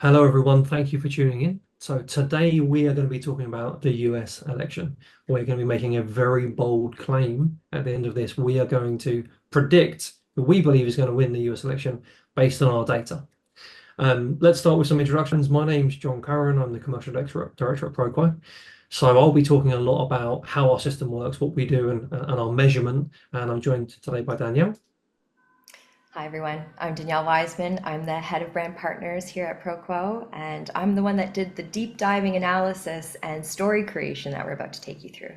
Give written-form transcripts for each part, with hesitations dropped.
Hello, everyone. Thank you for tuning in. So, today we are going to be talking about the US election. We're going to be making a very bold claim at the end of this. We are going to predict who we believe is going to win the US election based on our data. Let's start with some introductions. My name's John Curran. I'm the commercial director at ProQuo. So, I'll be talking a lot about how our system works, what we do, and our measurement. And I'm joined today by Danielle. Hi everyone, I'm Danielle Wiseman. I'm the head of brand partners here at ProQuo, and I'm the one that did the deep diving analysis and story creation that we're about to take you through.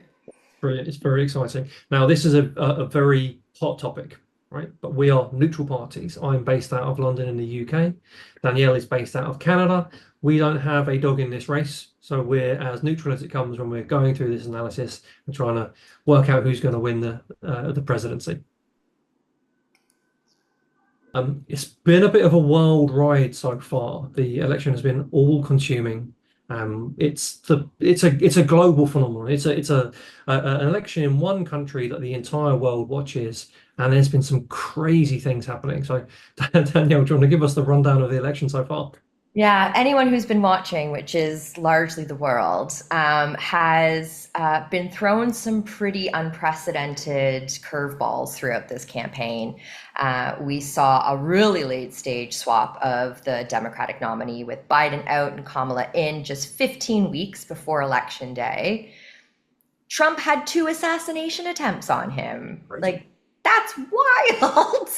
Brilliant. It's very exciting. Now, this is a very hot topic, right? But we are neutral parties. I'm based out of London in the UK. Danielle is based out of Canada. We don't have a dog in this race, so we're as neutral as it comes when we're going through this analysis and trying to work out who's going to win the presidency. It's been a bit of a wild ride so far. The election has been all-consuming. It's a global phenomenon. An election in one country that the entire world watches, and there's been some crazy things happening. So, Danielle, do you want to give us the rundown of the election so far? Yeah, anyone who's been watching, which is largely the world, has been thrown some pretty unprecedented curveballs throughout this campaign. We saw a really late stage swap of the Democratic nominee with Biden out and Kamala in just 15 weeks before Election Day. Trump had two assassination attempts on him. Crazy. Like, that's wild.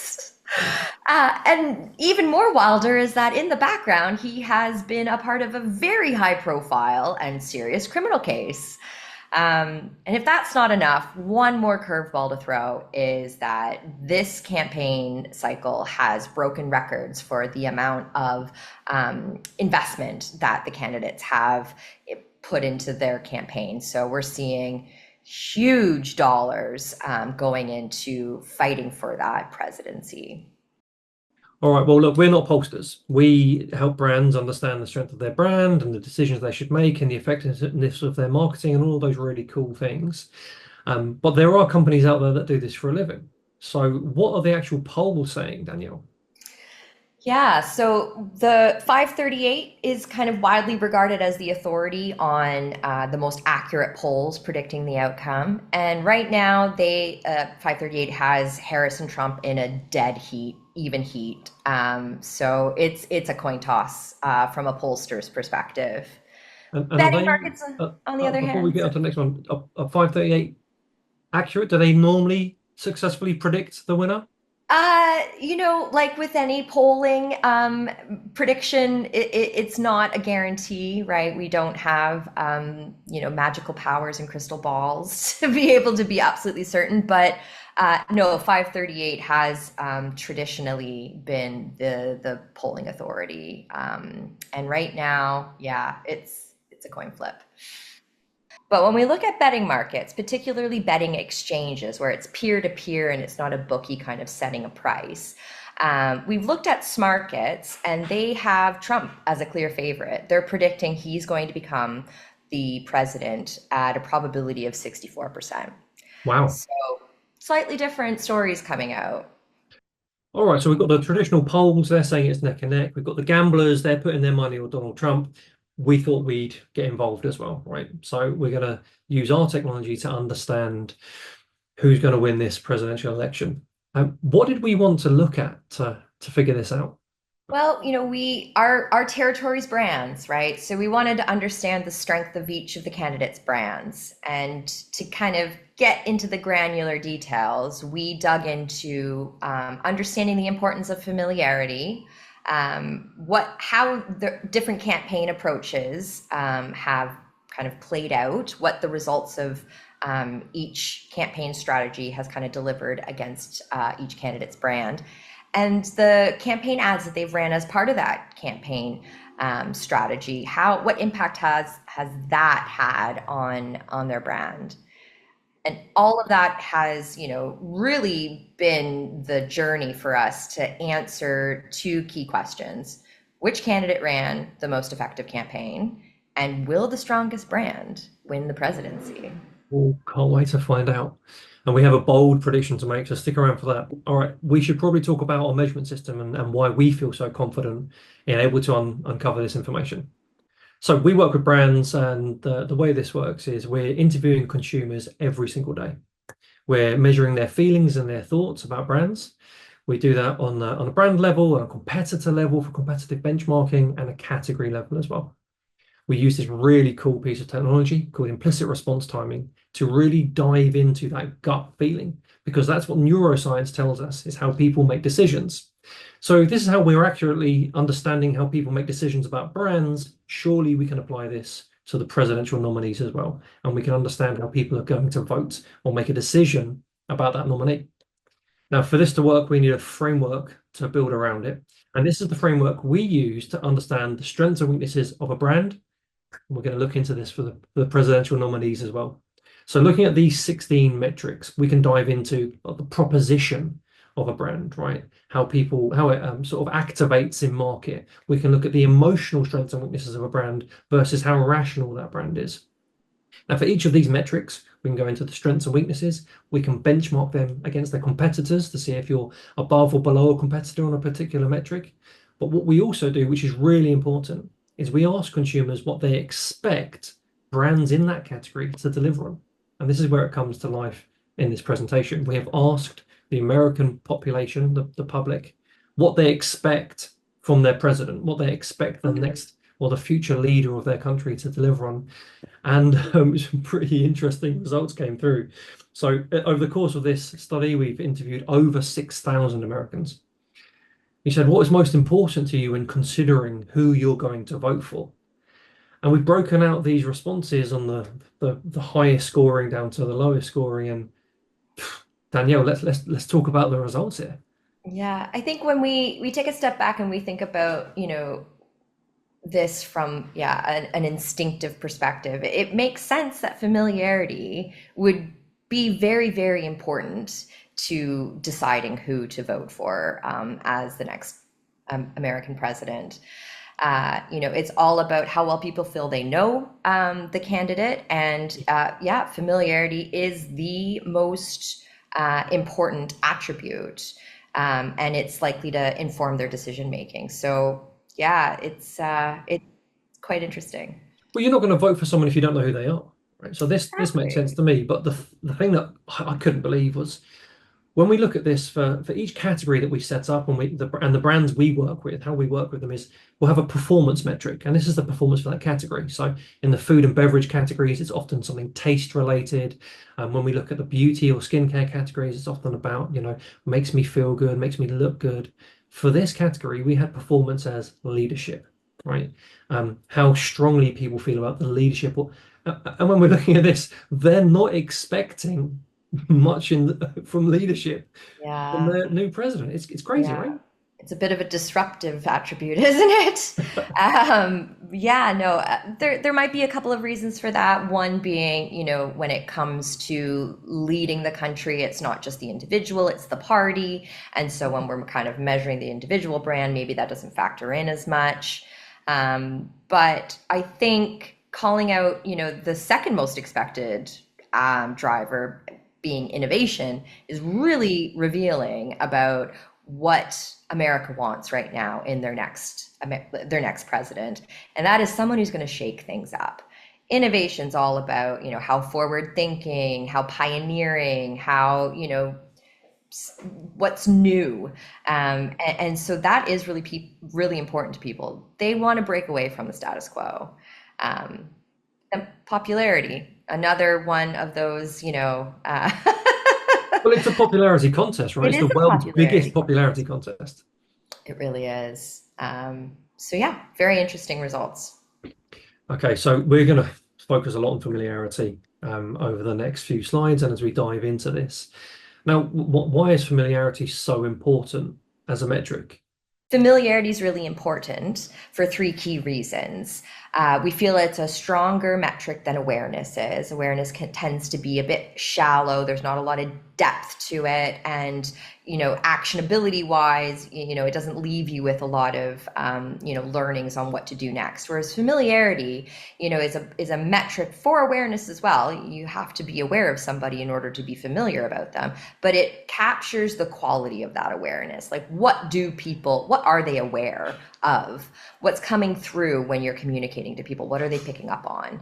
And even more wilder is that in the background, he has been a part of a very high profile and serious criminal case. And if that's not enough, one more curveball to throw is that this campaign cycle has broken records for the amount of investment that the candidates have put into their campaign. So we're seeing huge dollars going into fighting for that presidency. All right. Well, look, we're not pollsters. We help brands understand the strength of their brand and the decisions they should make and the effectiveness of their marketing and all those really cool things. But there are companies out there that do this for a living. So, what are the actual polls saying, Danielle? Yeah, so the 538 is kind of widely regarded as the authority on the most accurate polls predicting the outcome. And right now, 538 has Harris and Trump in a dead heat, even heat. So it's a coin toss from a pollster's perspective. And are Betting they, markets, on the other before we hand, get on to the next one, are 538 accurate? Do they normally successfully predict the winner? like with any polling prediction, it's not a guarantee, right? We don't have, magical powers and crystal balls to be able to be absolutely certain. But no, 538 has traditionally been the polling authority, and right now, yeah, it's a coin flip. But when we look at betting markets, particularly betting exchanges where it's peer to peer and it's not a bookie kind of setting a price, we've looked at Smarkets and they have Trump as a clear favorite. They're predicting he's going to become the president at a probability of 64%. Wow. So slightly different stories coming out. All right, so we've got the traditional polls, they're saying it's neck and neck. We've got the gamblers, they're putting their money on Donald Trump. We thought we'd get involved as well, right? So we're going to use our technology to understand who's going to win this presidential election. What did we want to look at to figure this out? Well, our territory's brands, right? So we wanted to understand the strength of each of the candidates' brands, and to kind of get into the granular details, we dug into understanding the importance of familiarity, how the different campaign approaches have kind of played out, what the results of each campaign strategy has kind of delivered against each candidate's brand, and the campaign ads that they've ran as part of that campaign strategy. What impact has that had on their brand? And all of that has, really been the journey for us to answer two key questions. Which candidate ran the most effective campaign? And will the strongest brand win the presidency? Oh, can't wait to find out. And we have a bold prediction to make, so stick around for that. All right, we should probably talk about our measurement system and why we feel so confident in able to uncover this information. So we work with brands, and the way this works is we're interviewing consumers every single day. We're measuring their feelings and their thoughts about brands. We do that on a brand level, on a competitor level for competitive benchmarking, and a category level as well. We use this really cool piece of technology called implicit response timing to really dive into that gut feeling, because that's what neuroscience tells us is how people make decisions. So this is how we're accurately understanding how people make decisions about brands. Surely we can apply this to the presidential nominees as well, and we can understand how people are going to vote or make a decision about that nominee. Now, for this to work, we need a framework to build around it. And this is the framework we use to understand the strengths and weaknesses of a brand. We're going to look into this for the presidential nominees as well. So looking at these 16 metrics, we can dive into the proposition of a brand, right? How it sort of activates in market. We can look at the emotional strengths and weaknesses of a brand versus how rational that brand is. Now, for each of these metrics, we can go into the strengths and weaknesses. We can benchmark them against their competitors to see if you're above or below a competitor on a particular metric. But what we also do, which is really important, is we ask consumers what they expect brands in that category to deliver on. And this is where it comes to life in this presentation. We have asked the American population, the public, what they expect from their president, what they expect the next or the future leader of their country to deliver on. And some pretty interesting results came through. So over the course of this study, we've interviewed over 6,000 Americans. He said, what is most important to you in considering who you're going to vote for? And we've broken out these responses on the highest scoring down to the lowest scoring. And Danielle, let's talk about the results here. Yeah, I think when we take a step back and we think about, this from, yeah, an instinctive perspective, it makes sense that familiarity would be very, very important to deciding who to vote for as the next American president. It's all about how well people feel they know the candidate, and yeah, familiarity is the most important attribute, and it's likely to inform their decision making. So yeah, it's quite interesting. Well, you're not going to vote for someone if you don't know who they are, right? So this makes sense Exactly. to me. But the thing that I couldn't believe was when we look at this for each category that we set up and the brands we work with, how we work with them is we'll have a performance metric, and this is the performance for that category. So in the food and beverage categories, it's often something taste related. When we look at the beauty or skincare categories, it's often about, makes me feel good, makes me look good. For this category, we had performance as leadership, right? How strongly people feel about the leadership. And when we're looking at this, they're not expecting much from leadership from Yeah. the new president. It's crazy, Yeah, right? it's a bit of a disruptive attribute, isn't it? Yeah, no, there might be a couple of reasons for that. One being, when it comes to leading the country, it's not just the individual, it's the party. And so when we're kind of measuring the individual brand, maybe that doesn't factor in as much. But I think calling out, the second most expected driver being innovation is really revealing about what America wants right now in their next president, and that is someone who's going to shake things up. Innovation's all about, how forward thinking, how pioneering, how, what's new, and so that is really important to people. They want to break away from the status quo. And popularity, another one of those, Well, it's a popularity contest, right? it It's the is a world's popularity biggest popularity contest. contest. It really is. So yeah, very interesting results. Okay, so we're going to focus a lot on familiarity over the next few slides, and as we dive into this. Now, why is familiarity so important as a metric? Familiarity is really important for three key reasons. We feel it's a stronger metric than awareness is. Awareness tends to be a bit shallow. There's not a lot of depth to it, and actionability wise, it doesn't leave you with a lot of learnings on what to do next. Whereas familiarity, is a metric for awareness as well. You have to be aware of somebody in order to be familiar about them, but it captures the quality of that awareness. Like, what are they aware of? What's coming through when you're communicating to people? What are they picking up on?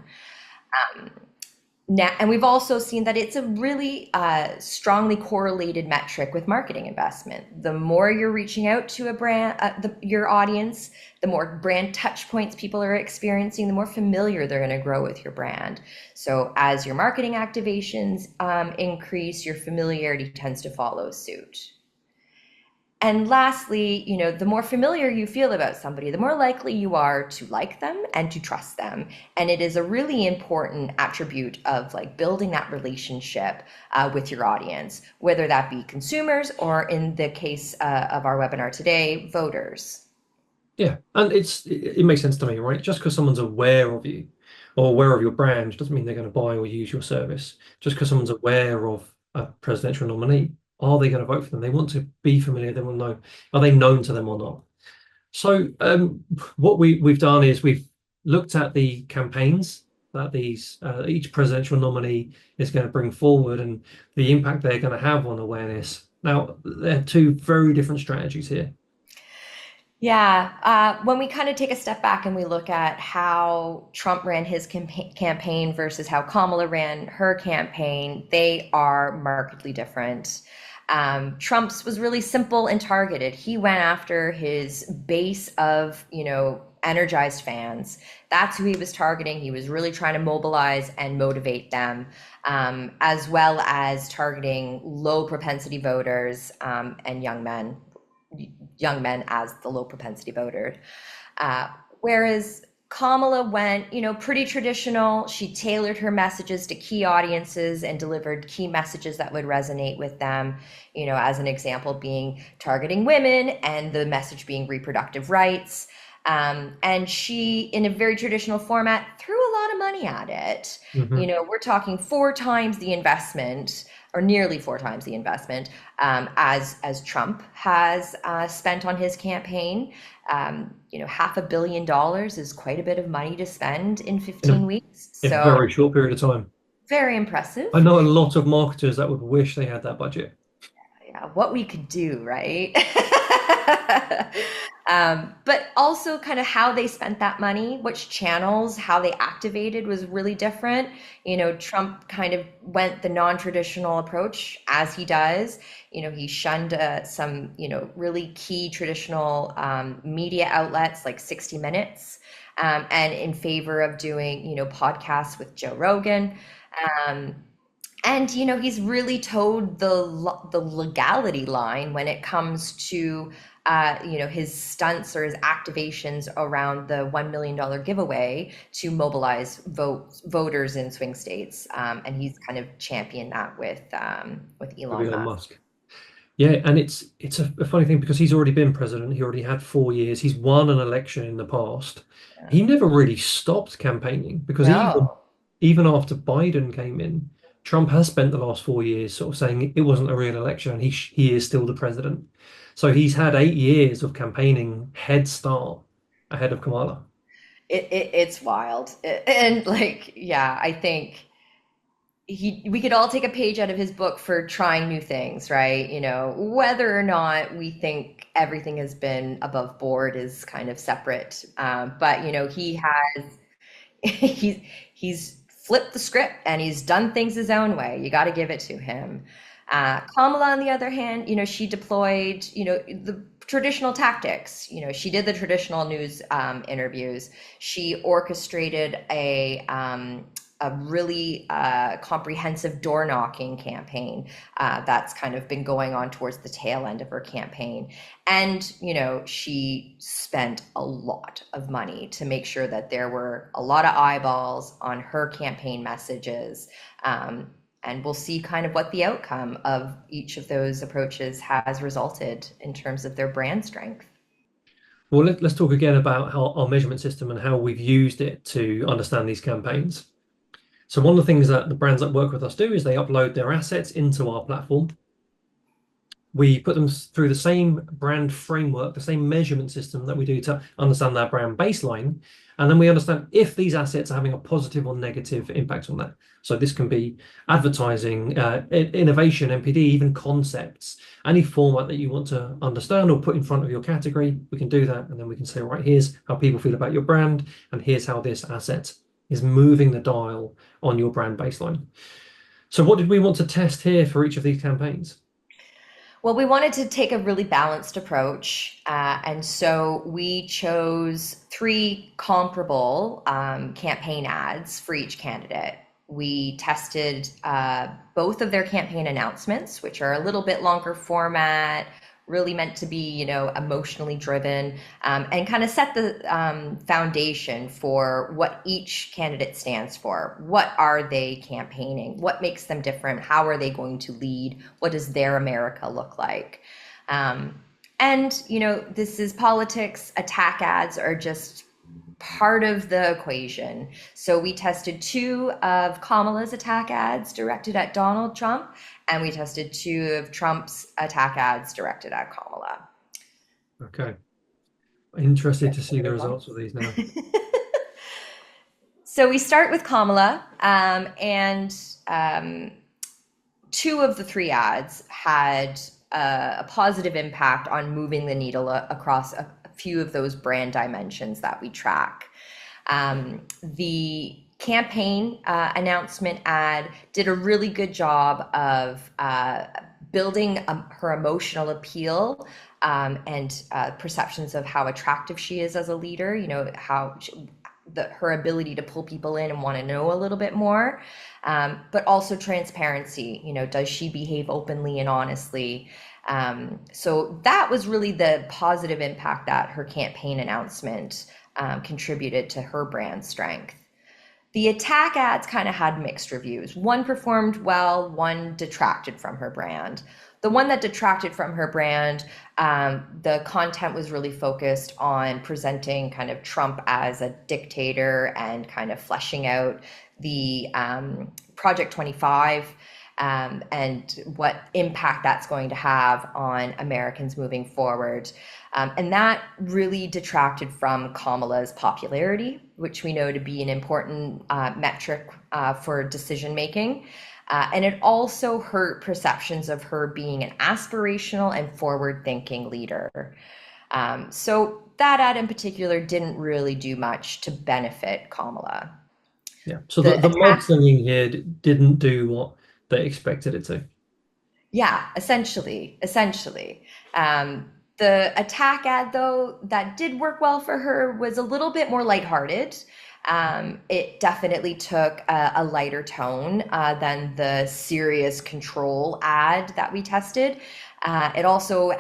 Now, and we've also seen that it's a really strongly correlated metric with marketing investment. The more you're reaching out to a brand, your audience, the more brand touch points people are experiencing, the more familiar they're going to grow with your brand. So as your marketing activations increase, your familiarity tends to follow suit. And lastly, the more familiar you feel about somebody, the more likely you are to like them and to trust them. And it is a really important attribute of like building that relationship with your audience, whether that be consumers or, in the case of our webinar today, voters. Yeah, and it makes sense to me, right? Just because someone's aware of you or aware of your brand doesn't mean they're going to buy or use your service. Just because someone's aware of a presidential nominee, are they going to vote for them? They want to be familiar. They want to know, are they known to them or not? So what we've done is we've looked at the campaigns that each presidential nominee is going to bring forward and the impact they're going to have on awareness. Now, there are two very different strategies here. Yeah, when we kind of take a step back and we look at how Trump ran his campaign versus how Kamala ran her campaign, they are markedly different. Trump's was really simple and targeted. He went after his base of, energized fans. That's who he was targeting. He was really trying to mobilize and motivate them, as well as targeting low propensity voters and young men as the low propensity voter. Whereas Kamala went, pretty traditional. She tailored her messages to key audiences and delivered key messages that would resonate with them. As an example being targeting women and the message being reproductive rights. And she, in a very traditional format, threw a lot of money at it. We're talking 4 times the investment, or nearly 4 times the investment, as Trump has spent on his campaign. $500 million is quite a bit of money to spend in 15 weeks. In a So very short period of time. very impressive. I know a lot of marketers that would wish they had that budget. Yeah, what we could do, right? But also kind of how they spent that money, which channels, how they activated was really different. Trump kind of went the non-traditional approach, as he does. He shunned some, really key traditional media outlets like 60 Minutes, and in favor of doing, podcasts with Joe Rogan. And he's really towed the legality line when it comes to his stunts or his activations around the $1 million giveaway to mobilize voters in swing states. And he's kind of championed that with Elon Elon Musk. Musk. Yeah, and it's a funny thing because he's already been president. He already had 4 years. He's won an election in the past. He never really stopped campaigning because No. even after Biden came in, Trump has spent the last 4 years sort of saying it wasn't a real election and he is still the president. So he's had 8 years of campaigning head start ahead of Kamala. It's wild. And like, yeah, I think we could all take a page out of his book for trying new things, right? Whether or not we think everything has been above board is kind of separate. But he has he's flipped the script and he's done things his own way. You got to give it to him. Kamala, on the other hand, she deployed, the traditional tactics. She did the traditional news interviews. She orchestrated a really comprehensive door knocking campaign that's kind of been going on towards the tail end of her campaign. And, she spent a lot of money to make sure that there were a lot of eyeballs on her campaign messages. And we'll see kind of what the outcome of each of those approaches has resulted in terms of their brand strength. Well, let's talk again about how our measurement system and how we've used it to understand these campaigns. So one of the things that the brands that work with us do is they upload their assets into our platform. We put them through the same brand framework, the same measurement system that we do to understand their brand baseline. And then we understand if these assets are having a positive or negative impact on that. So this can be advertising, innovation, NPD, even concepts, any format that you want to understand or put in front of your category, we can do that. And then we can say, right, here's how people feel about your brand, and here's how this asset is moving the dial on your brand baseline. So what did we want to test here for each of these campaigns? Well, we wanted to take a really balanced approach, and so we chose three comparable campaign ads for each candidate. We tested both of their campaign announcements, which are a little bit longer format, really meant to be, emotionally driven, and kind of set the foundation for what each candidate stands for. What are they campaigning? What makes them different? How are they going to lead? What does their America look like? And, this is politics. Attack ads are just part of the equation. So we tested two of Kamala's attack ads directed at Donald Trump, and we tested two of Trump's attack ads directed at Kamala. Okay. Interested to see the results of these now. So we start with Kamala, and two of the three ads had a positive impact on moving the needle across a few of those brand dimensions that we track. The campaign announcement ad did a really good job of building her emotional appeal, and perceptions of how attractive she is as a leader, her ability to pull people in and want to know a little bit more, but also transparency. Does she behave openly and honestly? So that was really the positive impact that her campaign announcement contributed to her brand strength. The attack ads kind of had mixed reviews. One performed well, one detracted from her brand. The one that detracted from her brand, the content was really focused on presenting kind of Trump as a dictator and kind of fleshing out the Project 25, and what impact that's going to have on Americans moving forward. And that really detracted from Kamala's popularity, which we know to be an important metric for decision making. And it also hurt perceptions of her being an aspirational and forward-thinking leader. So that ad in particular didn't really do much to benefit Kamala. Yeah. So The the attack, mudslinging here didn't do what they expected it to. yeah, essentially. The attack ad, though, that did work well for her was a little bit more lighthearted. It definitely took a lighter tone than the serious control ad that we tested. It also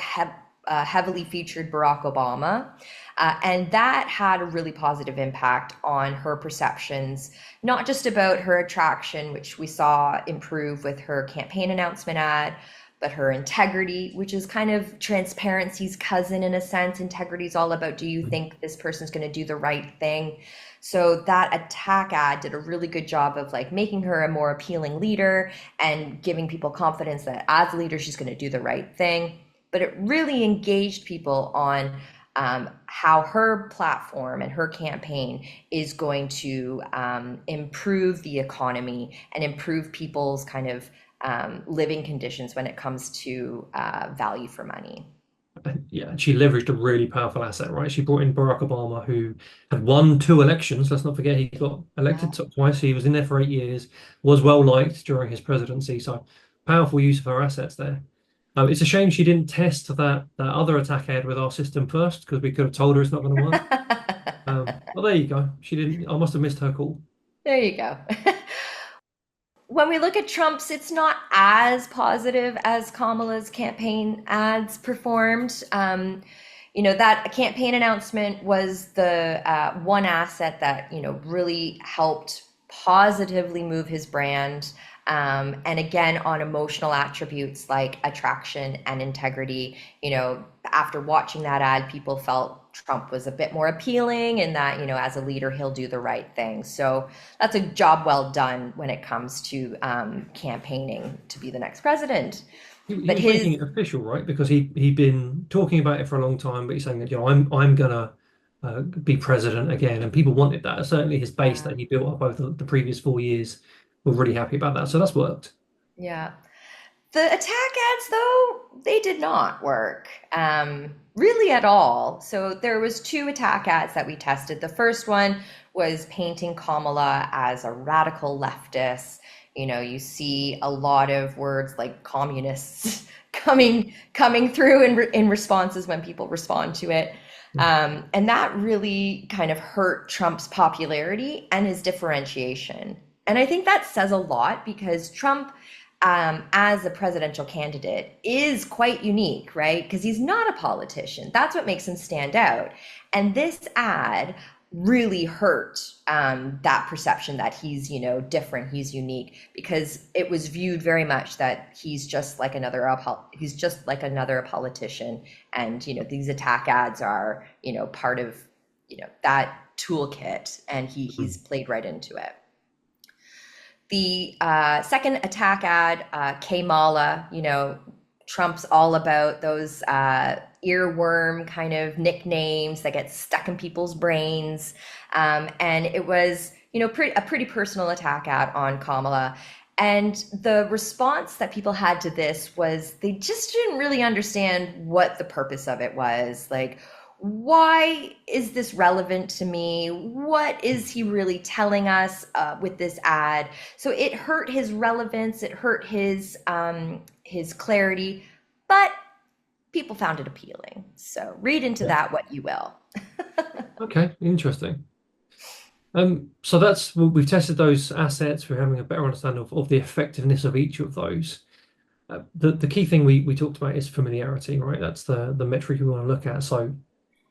heavily featured Barack Obama. And that had a really positive impact on her perceptions, not just about her attraction, which we saw improve with her campaign announcement ad, but her integrity, which is kind of transparency's cousin in a sense. Integrity is all about, do you think this person's going to do the right thing? So that attack ad did a really good job of like making her a more appealing leader and giving people confidence that as a leader, she's going to do the right thing. But it really engaged people on how her platform and her campaign is going to improve the economy and improve people's kind of living conditions when it comes to value for money. Yeah, she leveraged a really powerful asset, right? She brought in Barack Obama, who had won two elections. Let's not forget he got elected Yeah. twice. He was in there for 8 years, was well liked during his presidency. So powerful use of her assets there. It's a shame she didn't test that other attack ad with our system first, because we could have told her it's not going to work. Well, there you go. She didn't. I must have missed her call. There you go. When we look at Trump's, it's not as positive as Kamala's campaign ads performed. That campaign announcement was the one asset that, really helped positively move his brand. And again, on emotional attributes like attraction and integrity, after watching that ad, people felt Trump was a bit more appealing and that, as a leader, he'll do the right thing. So that's a job well done when it comes to campaigning to be the next president. He But was making his, it official, right? Because he'd been talking about it for a long time, but he's saying that, I'm gonna be president again, and people wanted that. Certainly, his base yeah, that he built up over the previous 4 years were really happy about that. So that's worked. yeah. The attack ads, though, they did not work really at all. So there was two attack ads that we tested. The first one was painting Kamala as a radical leftist. You see a lot of words like communists coming through in responses when people respond to it. And that really kind of hurt Trump's popularity and his differentiation. And I think that says a lot because Trump, as a presidential candidate, is quite unique, right? Because he's not a politician. That's what makes him stand out. And this ad really hurt that perception that he's, different, he's unique, because it was viewed very much that he's just like another politician, and these attack ads are part of that toolkit, and he's Mhm. played right into it. The second attack ad, Kamala, Trump's all about those earworm kind of nicknames that get stuck in people's brains. And it was, a pretty personal attack ad on Kamala. And the response that people had to this was they just didn't really understand what the purpose of it was. Like, why is this relevant to me? What is he really telling us with this ad? So it hurt his relevance, it hurt his clarity, but people found it appealing. So read into Yeah. that what you will. Okay, interesting. So we've tested those assets. We're having a better understanding of the effectiveness of each of those. The key thing we talked about is familiarity, right? That's the metric we want to look at. So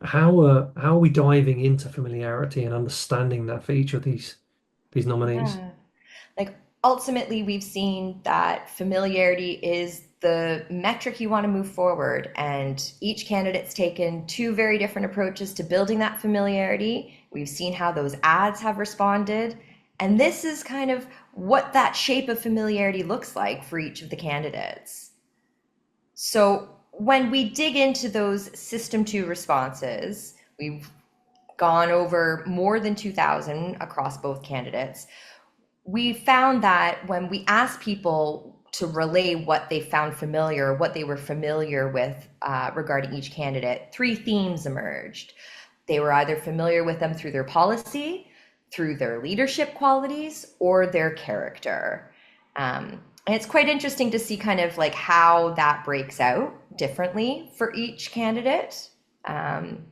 how are we diving into familiarity and understanding that for each of these nominees? Yeah. Like ultimately, we've seen that familiarity is the metric you want to move forward, and each candidate's taken two very different approaches to building that familiarity. We've seen how those ads have responded, and this is kind of what that shape of familiarity looks like for each of the candidates. So when we dig into those system two responses, we've gone over more than 2,000 across both candidates. We found that when we asked people to relay what they found familiar, what they were familiar with regarding each candidate, three themes emerged. They were either familiar with them through their policy, through their leadership qualities, or their character. And it's quite interesting to see kind of like how that breaks out differently for each candidate. Um,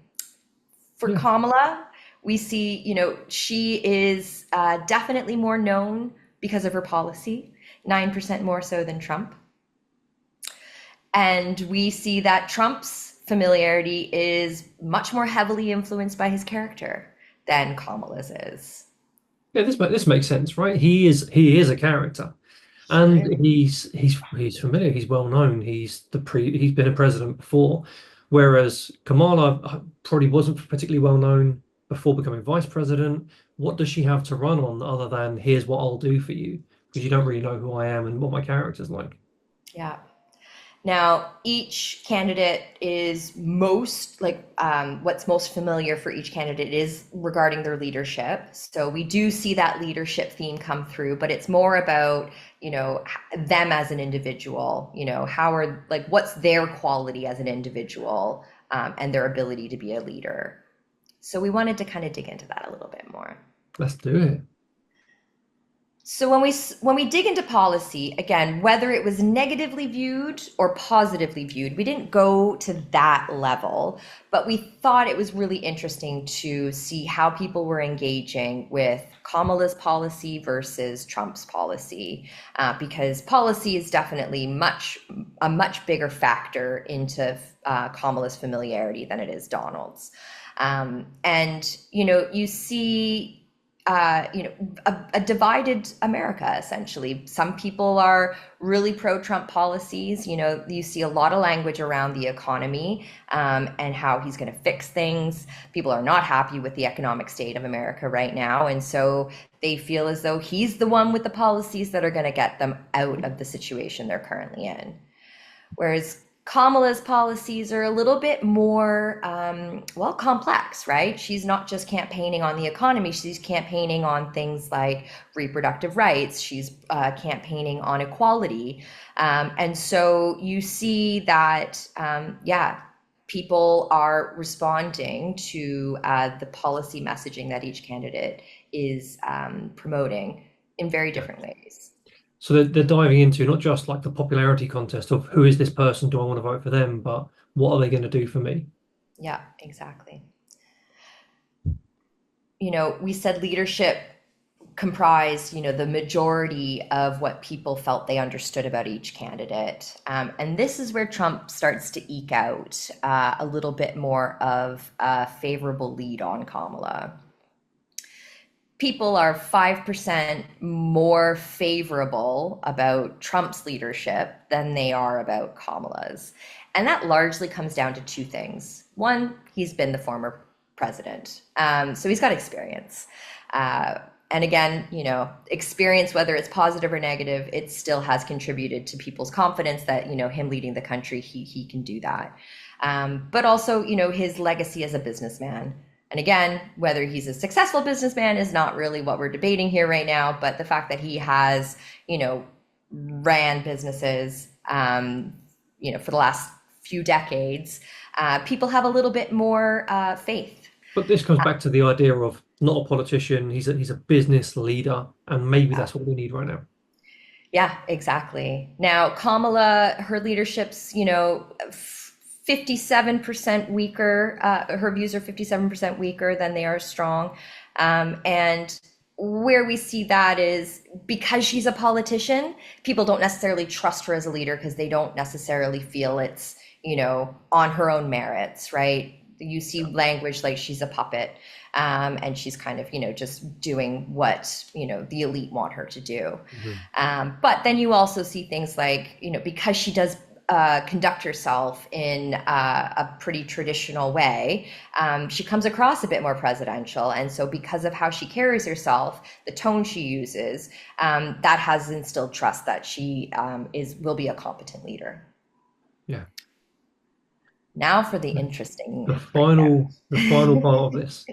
for Yeah. Kamala, we see, she is definitely more known because of her policy, 9% more so than Trump. And we see that Trump's familiarity is much more heavily influenced by his character than Kamala's is. Yeah, this makes sense, right? He is a character. And Right. he's familiar. He's well known. He's been a president before, whereas Kamala probably wasn't particularly well known before becoming vice president. What does she have to run on other than here's what I'll do for you? Because you don't really know who I am and what my character's like. Yeah. Now, each candidate is what's most familiar for each candidate is regarding their leadership. So we do see that leadership theme come through, but it's more about, them as an individual, what's their quality as an individual, and their ability to be a leader. So we wanted to kind of dig into that a little bit more. Let's do it. So when we dig into policy, again, whether it was negatively viewed or positively viewed, we didn't go to that level, but we thought it was really interesting to see how people were engaging with Kamala's policy versus Trump's policy, because policy is definitely a much bigger factor into Kamala's familiarity than it is Donald's. And you see a divided America, essentially. Some people are really pro-Trump policies. You see a lot of language around the economy, and how he's going to fix things. People are not happy with the economic state of America right now, and so they feel as though he's the one with the policies that are going to get them out of the situation they're currently in. Whereas Kamala's policies are a little bit more, well, complex, right? She's not just campaigning on the economy, she's campaigning on things like reproductive rights, she's campaigning on equality. And so you see that, yeah, people are responding to the policy messaging that each candidate is promoting in very different ways. So they're diving into not just like the popularity contest of who is this person, do I want to vote for them, but what are they going to do for me? Yeah, exactly. We said leadership comprised, the majority of what people felt they understood about each candidate. And this is where Trump starts to eke out a little bit more of a favorable lead on Kamala. People are 5% more favorable about Trump's leadership than they are about Kamala's. And that largely comes down to two things. One, he's been the former president, so he's got experience. And again, experience, whether it's positive or negative, it still has contributed to people's confidence that, him leading the country, he can do that. But also, his legacy as a businessman. And again, whether he's a successful businessman is not really what we're debating here right now, but the fact that he has, ran businesses, for the last few decades, people have a little bit more faith. But this comes back to the idea of not a politician, he's a business leader, and maybe that's what we need right now. Yeah, exactly. Now, Kamala, her leadership's, 57% weaker. Her views are 57% weaker than they are strong. And where we see that is because she's a politician, people don't necessarily trust her as a leader because they don't necessarily feel it's, on her own merits, right? You see language like she's a puppet, and she's kind of, just doing what, the elite want her to do. But then you also see things like, because she does conduct herself in a pretty traditional way, she comes across a bit more presidential. And so because of how she carries herself, the tone she uses, that has instilled trust that she will be a competent leader. Yeah. Now for the interesting The breakdown. final part of this.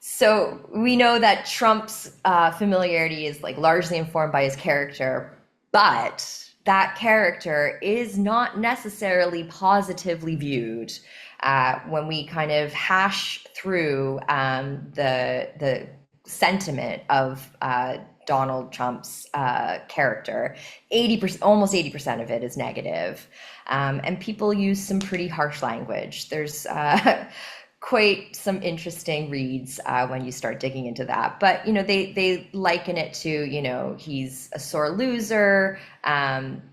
So we know that Trump's familiarity is like largely informed by his character, but that character is not necessarily positively viewed when we kind of hash through the sentiment of Donald Trump's character. 80%, almost 80% of it is negative, and people use some pretty harsh language. There's quite some interesting reads when you start digging into that. But they liken it to he's a sore loser.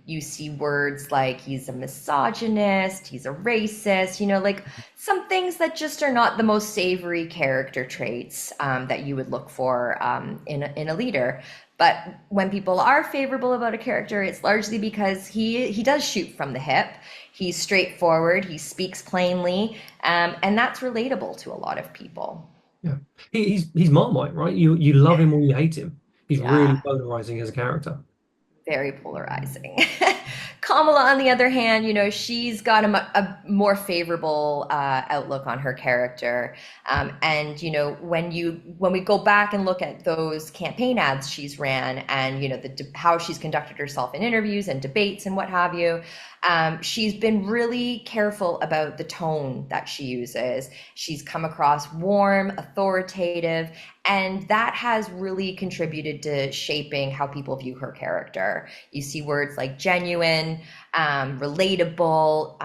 You see words like he's a misogynist, he's a racist. Like some things that just are not the most savory character traits that you would look for in a leader. But when people are favorable about a character, it's largely because he does shoot from the hip. He's straightforward. He speaks plainly, and that's relatable to a lot of people. Yeah, he's Marmite, right? You love him or you hate him. He's really Yeah, polarizing as a character. very polarizing. Kamala, on the other hand, she's got a more favorable outlook on her character. And when we go back and look at those campaign ads she's ran, and how she's conducted herself in interviews and debates and what have you, she's been really careful about the tone that she uses. She's come across warm, authoritative, and that has really contributed to shaping how people view her character. You see words like genuine, relatable.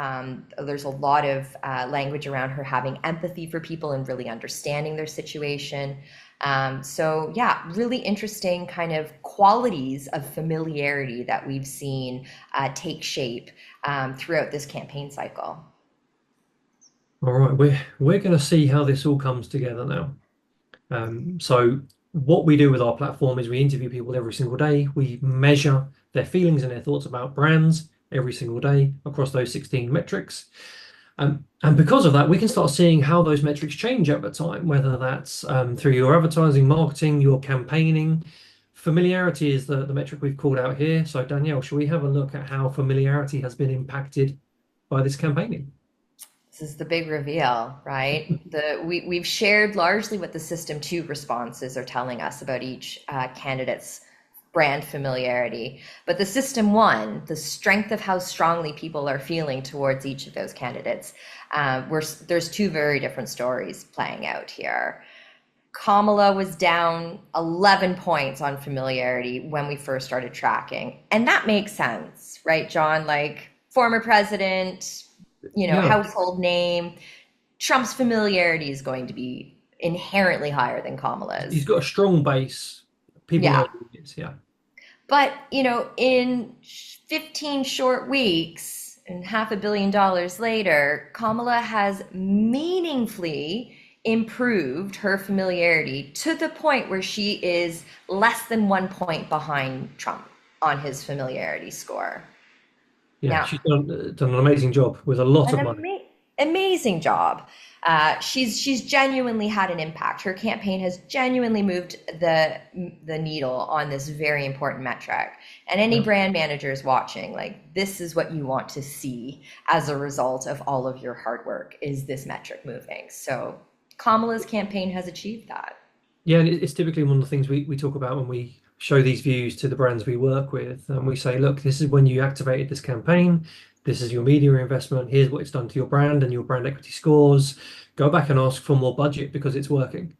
There's a lot of language around her having empathy for people and really understanding their situation. So yeah, really interesting kind of qualities of familiarity that we've seen take shape throughout this campaign cycle. All right, we're going to see how this all comes together now. So what we do with our platform is we interview people every single day. We measure their feelings and their thoughts about brands every single day across those 16 metrics. And because of that, we can start seeing how those metrics change over time, whether that's through your advertising, marketing, your campaigning. Familiarity is the metric we've called out here. So Danielle, shall we have a look at how familiarity has been impacted by this campaigning? This is the big reveal, right? We've shared largely what the System 2 responses are telling us about each candidate's brand familiarity. But the System 1, the strength of how strongly people are feeling towards each of those candidates, there's two very different stories playing out here. Kamala was down 11 points on familiarity when we first started tracking. And that makes sense, right, John? Like, former president, Yeah, household name. Trump's familiarity is going to be inherently higher than he's Kamala's. got a strong base. People know Yeah. who he is. Yeah. But, in 15 short weeks and $500 million later, Kamala has meaningfully improved her familiarity to the point where she is less than 1 point behind Trump on his familiarity score. Yeah, Now, she's done an amazing job with a lot an of money. amazing job. She's genuinely had an impact. Her campaign has genuinely moved the needle on this very important metric. And any Yeah. brand managers watching, like, this is what you want to see as a result of all of your hard work, is this metric moving. So Kamala's campaign has achieved that. Yeah, and it's typically one of the things we talk about when we show these views to the brands we work with. And we say, look, this is when you activated this campaign. This is your media investment. Here's what it's done to your brand and your brand equity scores. Go back and ask for more budget because it's working.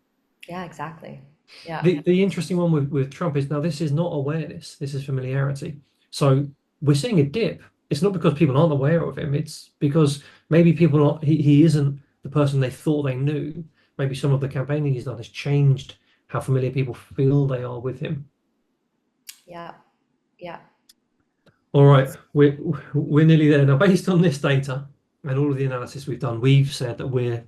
Yeah, exactly. Yeah. The interesting one with Trump is now this is not awareness, this is familiarity. So we're seeing a dip. It's not because people aren't aware of him, it's because maybe people are, he isn't the person they thought they knew. Maybe some of the campaigning he's done has changed how familiar people feel they are with him. Yeah. Yeah. All right, we're nearly there. Now, based on this data and all of the analysis we've done, we've said that we're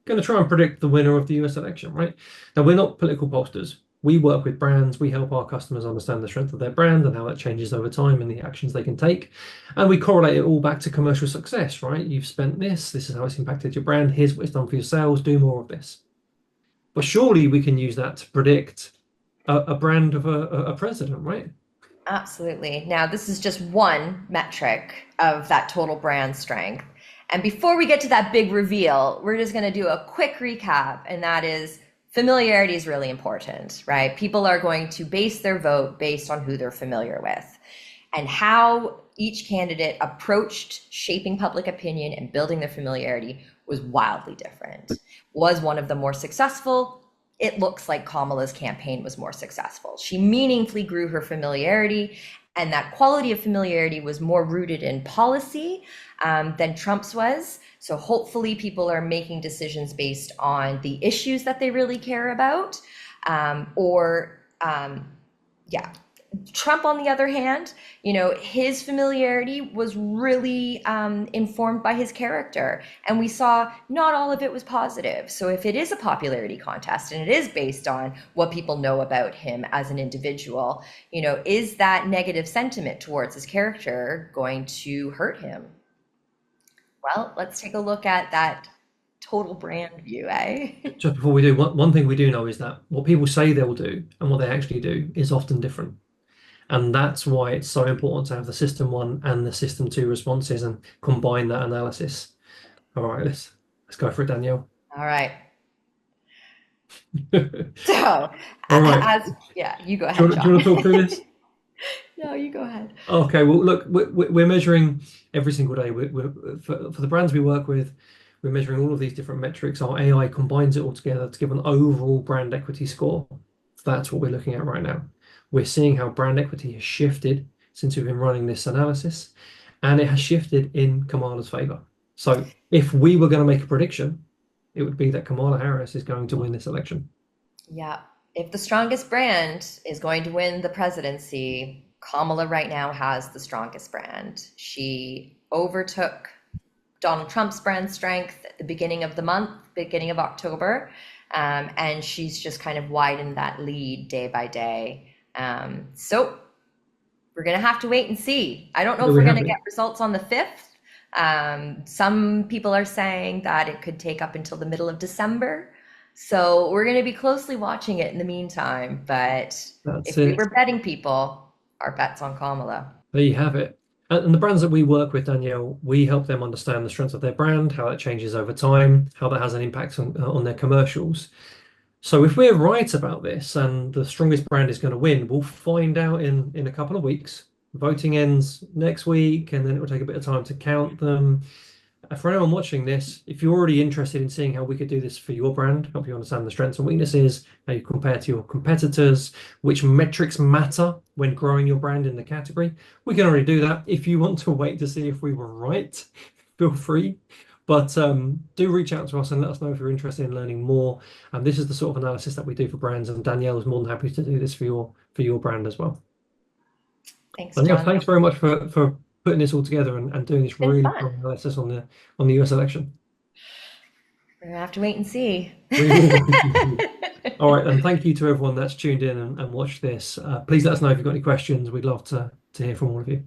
going to try and predict the winner of the US election, right? Now, we're not political pollsters. We work with brands. We help our customers understand the strength of their brand and how that changes over time and the actions they can take. And we correlate it all back to commercial success, right? You've spent this is how it's impacted your brand. Here's what it's done for your sales. Do more of this. But surely we can use that to predict a brand of a president, right? Absolutely. Now, this is just one metric of that total brand strength. And before we get to that big reveal, we're just going to do a quick recap, and that is familiarity is really important, right? People are going to base their vote based on who they're familiar with. And how each candidate approached shaping public opinion and building their familiarity was wildly different. Was one of the more successful? It looks like Kamala's campaign was more successful. She meaningfully grew her familiarity, and that quality of familiarity was more rooted in policy than Trump's was. So hopefully people are making decisions based on the issues that they really care about. Yeah, Trump, on the other hand, his familiarity was really informed by his character. And we saw not all of it was positive. So if it is a popularity contest and it is based on what people know about him as an individual, is that negative sentiment towards his character going to hurt him? Well, let's take a look at that total brand view, eh? Just before we do, one thing we do know is that what people say they'll do and what they actually do is often different. And that's why it's so important to have the system one and the system two responses and combine that analysis. All right, let's go for it, Danielle. All right. So, All right. yeah, you go Do ahead, you John. want to talk through this? No, you go ahead. Okay, well, look, we're measuring every single day. For the brands we work with, we're measuring all of these different metrics. Our AI combines it all together to give an overall brand equity score. That's what we're looking at right now. We're seeing how brand equity has shifted since we've been running this analysis, and it has shifted in Kamala's favor. So if we were going to make a prediction, it would be that Kamala Harris is going to win this election. Yeah. If the strongest brand is going to win the presidency, Kamala right now has the strongest brand. She overtook Donald Trump's brand strength at the beginning of the month, beginning of October. And she's just kind of widened that lead day by day. So we're going to have to wait and see. I don't know There if we we're going have to it. get results on the 5th. Some people are saying that it could take up until the middle of December. So we're going to be closely watching it in the meantime. But That's if we it. were betting people, our bet's on Kamala. There you have it. And the brands that we work with, Danielle, we help them understand the strength of their brand, how that changes over time, how that has an impact on their commercials. So if we're right about this and the strongest brand is going to win, we'll find out in a couple of weeks. Voting ends next week, and then it will take a bit of time to count them. For anyone watching this, if you're already interested in seeing how we could do this for your brand, help you understand the strengths and weaknesses, how you compare to your competitors, which metrics matter when growing your brand in the category, we can already do that. If you want to wait to see if we were right, feel free. But do reach out to us and let us know if you're interested in learning more. And this is the sort of analysis that we do for brands, and Danielle is more than happy to do this for your brand as well. Thanks, Danielle, John. thanks very much for putting this all together and doing It's this been really fun. strong analysis on the US election. We're gonna have to wait and see. We will wait and see. All right, and thank you to everyone that's tuned in and watched this. Please let us know if you've got any questions. We'd love to hear from all of you.